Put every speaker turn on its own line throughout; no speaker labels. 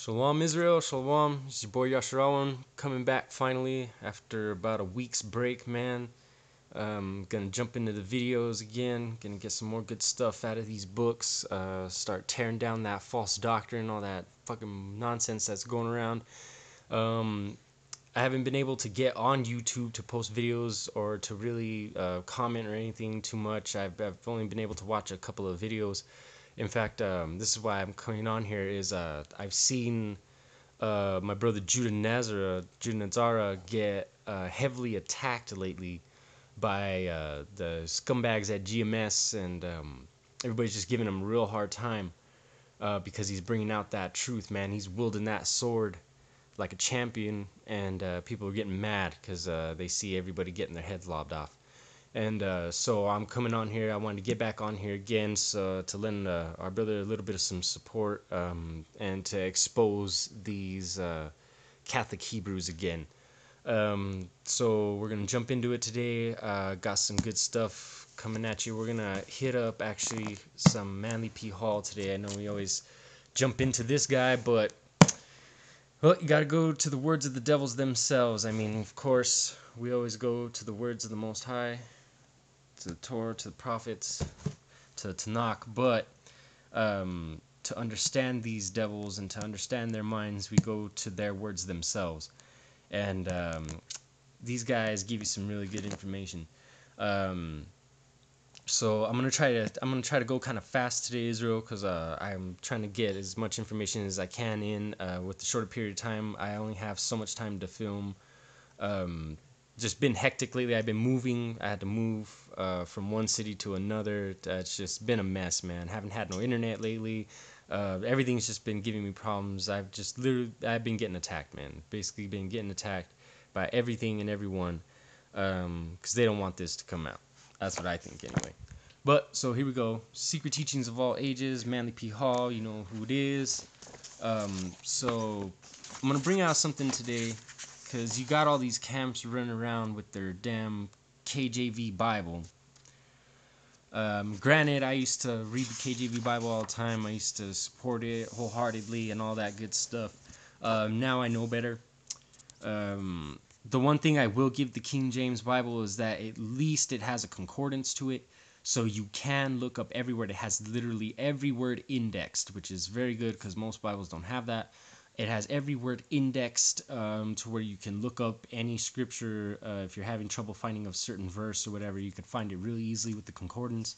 Shalom Israel, Shalom. It's your boy Yasharawan coming back finally after about a week's break, man. Gonna jump into the videos again, gonna get some more good stuff out of these books, start tearing down that false doctrine, all that fucking nonsense that's going around. I haven't been able to get on YouTube to post videos or to really comment or anything too much. I've only been able to watch a couple of videos. In fact, this is why I'm coming on here is I've seen my brother Judah Nazara get heavily attacked lately by the scumbags at GMS, and everybody's just giving him a real hard time because he's bringing out that truth, man. He's wielding that sword like a champion, and people are getting mad because they see everybody getting their heads lobbed off. And so I'm coming on here. I wanted to get back on here again so to lend our brother a little bit of some support and to expose these Catholic Hebrews again. So we're going to jump into it today. Got some good stuff coming at you. We're going to hit up actually some Manly P. Hall today. I know we always jump into this guy, but well, you got to go to the words of the devils themselves. I mean, of course, we always go to the words of the Most High, to the Torah, to the prophets, to the Tanakh, but to understand these devils and to understand their minds, we go to their words themselves. And these guys give you some really good information. So I'm gonna try to go kind of fast today, Israel, because I'm trying to get as much information as I can in with the shorter period of time. I only have so much time to film. Just been hectic lately. I've been moving. I had to move from one city to another. It's just been a mess, man. Haven't had no internet lately. Everything's just been giving me problems. I've been getting attacked, man. Basically been getting attacked by everything and everyone because they don't want this to come out. That's what I think, anyway. But, so here we go. Secret Teachings of All Ages, Manly P. Hall, you know who it is. So, I'm going to bring out something today, because you got all these camps running around with their damn KJV Bible. Granted, I used to read the KJV Bible all the time. I used to support it wholeheartedly and all that good stuff. Now I know better. The one thing I will give the King James Bible is that at least it has a concordance to it, so you can look up every word. It has literally every word indexed, which is very good because most Bibles don't have that. It has every word indexed to where you can look up any scripture. If you're having trouble finding a certain verse or whatever, you can find it really easily with the concordance.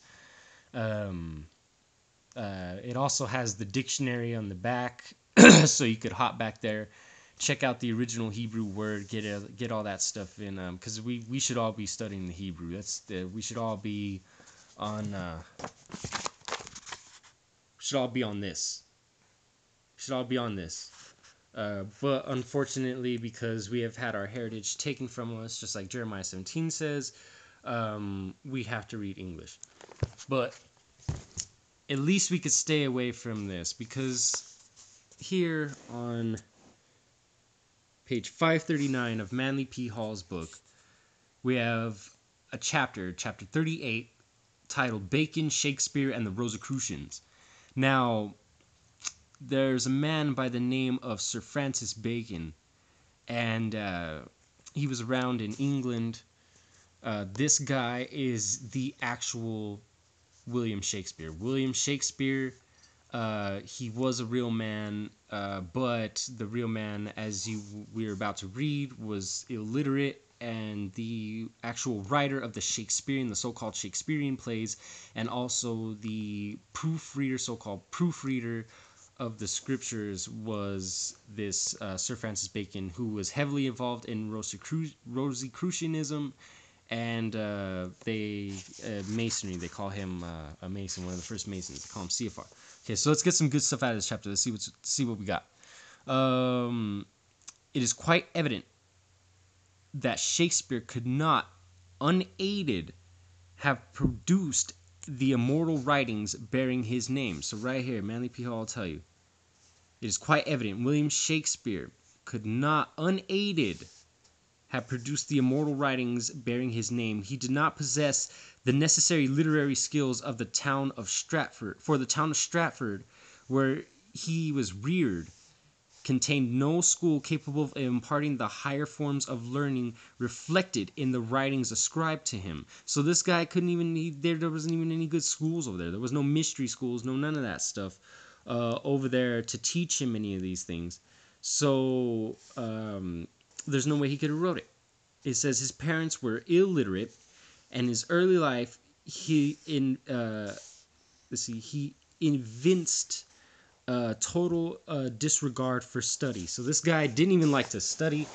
It also has the dictionary on the back, so you could hop back there, check out the original Hebrew word, get all that stuff in, because we should all be studying the Hebrew. We should all be on this. Should all be on this. But unfortunately, because we have had our heritage taken from us, just like Jeremiah 17 says, we have to read English. But at least we could stay away from this, because here on page 539 of Manly P. Hall's book, we have a chapter 38, titled Bacon, Shakespeare, and the Rosicrucians. Now, there's a man by the name of Sir Francis Bacon, and he was around in England. This guy is the actual William Shakespeare. William Shakespeare, he was a real man, but the real man, as we're about to read, was illiterate, and the actual writer of the so-called Shakespearean plays, and also the so-called proofreader of the scriptures was this Sir Francis Bacon, who was heavily involved in Rosicrucianism and Masonry. They call him a Mason, one of the first Masons. They call him CFR. Okay, so let's get some good stuff out of this chapter. Let's see what we got. It is quite evident that Shakespeare could not, unaided, have produced the immortal writings bearing his name. So right here, Manly P. Hall will tell you. It is quite evident William Shakespeare could not, unaided, have produced the immortal writings bearing his name. He did not possess the necessary literary skills of the town of Stratford, where he was reared, contained no school capable of imparting the higher forms of learning reflected in the writings ascribed to him. So this guy couldn't even, there wasn't even any good schools over there. There was no mystery schools, no none of that stuff over there to teach him any of these things. So there's no way he could have wrote it. It says his parents were illiterate, and his early life he evinced total disregard for study. So this guy didn't even like to study.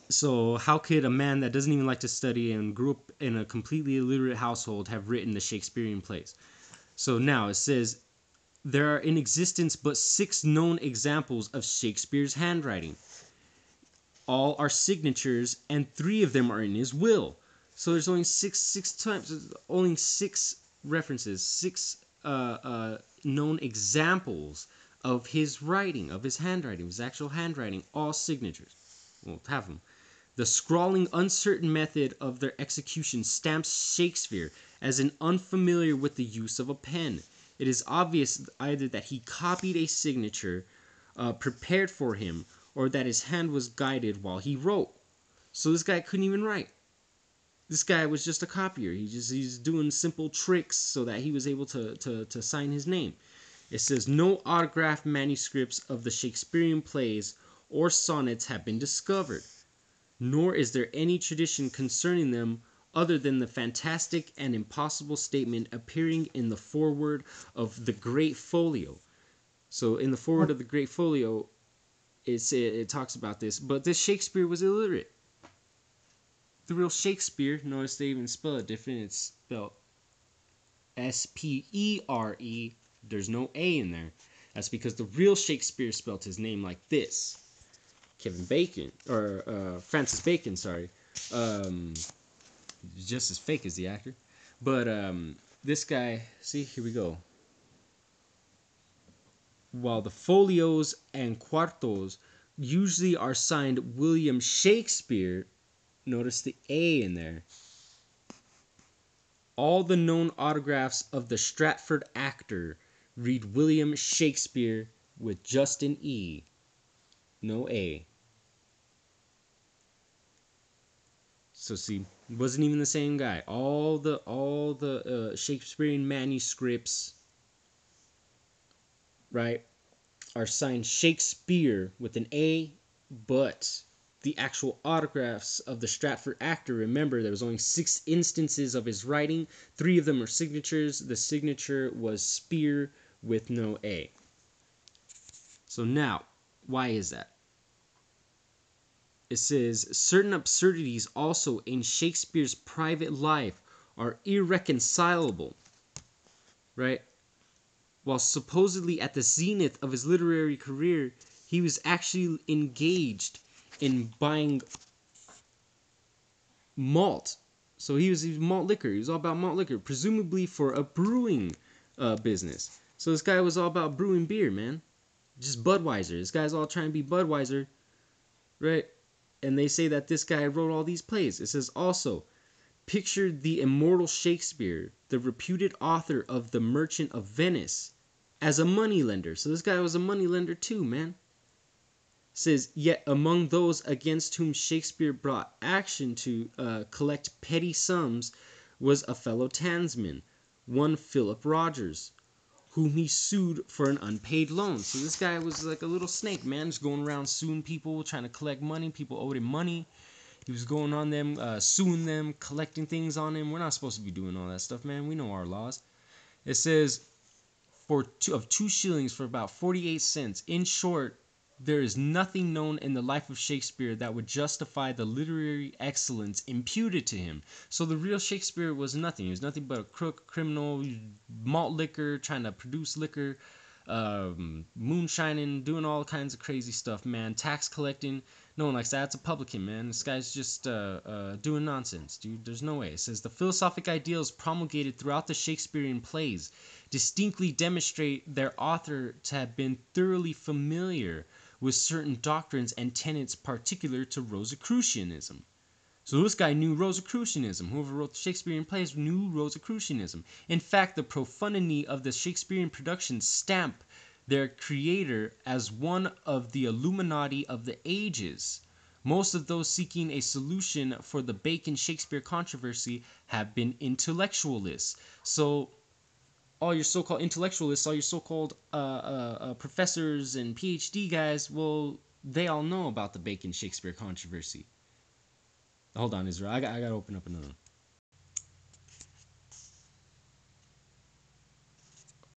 So how could a man that doesn't even like to study and grew up in a completely illiterate household have written the Shakespearean plays? So now it says there are in existence but 6 known examples of Shakespeare's handwriting. All are signatures, and 3 of them are in his will. So there's only six times, only 6 references, 6 known examples of his writing, of his handwriting, his actual handwriting, all signatures. Well, half of them. The scrawling, uncertain method of their execution stamps Shakespeare as an unfamiliar with the use of a pen. It is obvious either that he copied a signature prepared for him, or that his hand was guided while he wrote. So this guy couldn't even write. This guy was just a copier. He's doing simple tricks so that he was able to sign his name. It says no autographed manuscripts of the Shakespearean plays or sonnets have been discovered, nor is there any tradition concerning them other than the fantastic and impossible statement appearing in the foreword of the Great Folio. So in the foreword of the Great Folio, it talks about this, but this Shakespeare was illiterate. The real Shakespeare, notice they even spell it different. It's spelled S-P-E-R-E. There's no A in there. That's because the real Shakespeare spelled his name like this. Kevin Bacon, or Francis Bacon, sorry. Just as fake as the actor. But this guy, see, here we go. While the folios and quartos usually are signed William Shakespeare, notice the A in there. All the known autographs of the Stratford actor read William Shakespeare with just an E, no A. So see, wasn't even the same guy. All the Shakespearean manuscripts, right, are signed Shakespeare with an A, but the actual autographs of the Stratford actor, remember, there was only 6 instances of his writing. 3 of them are signatures. The signature was Spear with no A. So now, why is that? It says, certain absurdities also in Shakespeare's private life are irreconcilable, right? While supposedly at the zenith of his literary career, he was actually engaged in buying malt. So he was malt liquor. He was all about malt liquor, presumably for a brewing business. So this guy was all about brewing beer, man. Just Budweiser. This guy's all trying to be Budweiser, right? And they say that this guy wrote all these plays. It says also, picture the immortal Shakespeare, the reputed author of The Merchant of Venice, as a moneylender. So this guy was a moneylender too, man. It says, yet among those against whom Shakespeare brought action to collect petty sums was a fellow tansman, one Philip Rogers, whom he sued for an unpaid loan. So this guy was like a little snake, man, just going around suing people, trying to collect money. People owed him money. He was going on them, suing them, collecting things on him. We're not supposed to be doing all that stuff, man. We know our laws. It says, of 2 shillings for about 48 cents. In short, there is nothing known in the life of Shakespeare that would justify the literary excellence imputed to him. So the real Shakespeare was nothing. He was nothing but a crook, criminal, malt liquor, trying to produce liquor, moonshining, doing all kinds of crazy stuff, man. Tax collecting. No one likes that. It's a publican, man. This guy's just doing nonsense, dude. There's no way. It says the philosophic ideals promulgated throughout the Shakespearean plays distinctly demonstrate their author to have been thoroughly familiar with certain doctrines and tenets particular to Rosicrucianism. So this guy knew Rosicrucianism. Whoever wrote the Shakespearean plays knew Rosicrucianism. In fact, the profundity of the Shakespearean productions stamp their creator as one of the Illuminati of the ages. Most of those seeking a solution for the Bacon Shakespeare controversy have been intellectualists. So all your so-called intellectualists, all your so-called professors and PhD guys, well, they all know about the Bacon Shakespeare controversy. Hold on, Israel. I gotta open up another one.